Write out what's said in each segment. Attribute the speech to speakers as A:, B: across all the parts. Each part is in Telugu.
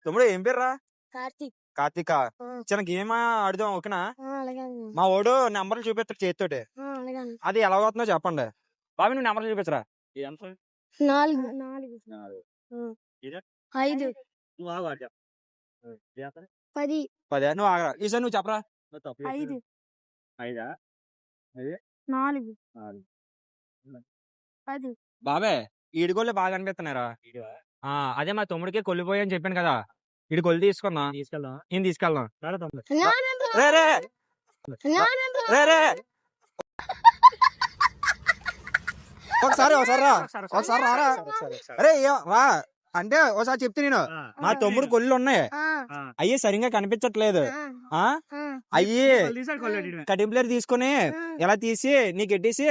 A: తమ్ముడు ఏం పేర్రా?
B: కార్తీక్.
A: కార్తీక. చిన్న గేమ్ ఆడుదాం ఓకేనా? మా వాడు నెంబర్లు చూపిస్తాడు చేతితోటి. అది ఎలా అవుతుందో చెప్పండి. బాబు నువ్వు నెంబర్లు చూపించరా?
B: 4 5 10
A: 10 నువ్వు ఆగరా. ఈసారి నువ్వు చెప్పరా.
B: 5 4 10.
A: బాబే ఈడుగోళ్ళు బాగా అనిపిస్తున్నారా? అదే మా తమ్ముడికి కొల్లిపోయి అని చెప్పాను కదా, ఇడు కొల్లి తీసుకుందాం. ఈయన తీసుకెళ్దాం. రే రే రే రే ఒకసారి రా. ఒకసారి రారా. అరే రా అంటే ఒకసారి చెప్తే నేను, మా తమ్ముడు కొల్లు ఉన్నాయి, అయ్యి సరిగ్గా కనిపించట్లేదు. అయ్యి కటింప్లేర్ తీసుకుని ఎలా తీసి నీకు ఎట్టేసి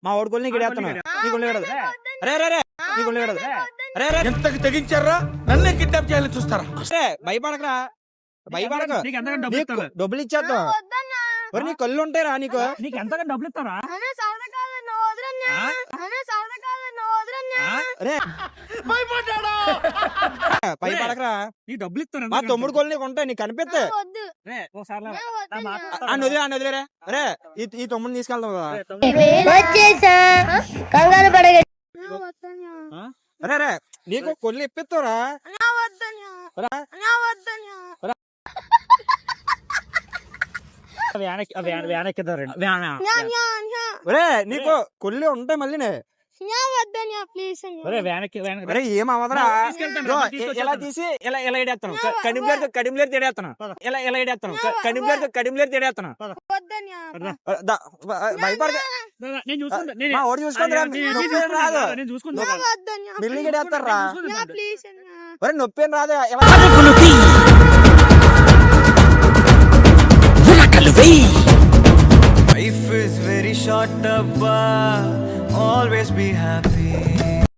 A: మా వాడు కొల్లి నీకు ఎడేస్తాను. నీ కొల్లి ఎడదు. రే రే రే నీ కొల్లి ఎడదు. రే రే ఎంతకి తెగించారా? నన్నే కిడ్నాప్ చేయాలని చూస్తారా? భయపడకరా, భయపడక. డబ్బులు ఇచ్చేద్దాం. నీ కళ్ళు ఉంటాయిరా, నీకు ఎంతగా డబ్బులు ఇస్తారా? భయపడకరా, నీకు డబ్బులు ఇస్తాను. మా తమ్ముడు కొలు నీకు ఉంటాయి, నీకు కనిపిస్తాయి. వదిలేరా. అరే ఈ తమ్ముడిని తీసుకెళ్తాం కదా. అరే రే నీకు కొల్లు ఇప్పిస్తారా? నీకు కొల్లు ఉంటాయి మళ్ళీ. ఏం అవదరా, ఎలా తీసి ఎలా ఎడేస్తాను. కడిమిలేరు తేడేస్తాను. ఎలా ఎడేస్తాను. కడిమిలేరు తేడేస్తాను. భయపడక ఓడి చూసుకుంటారా? రాదు బిల్లింగ్ ఎడేస్తారా? నొప్పి ఏం రాదు.
C: Life is very short, Abba. Always be happy.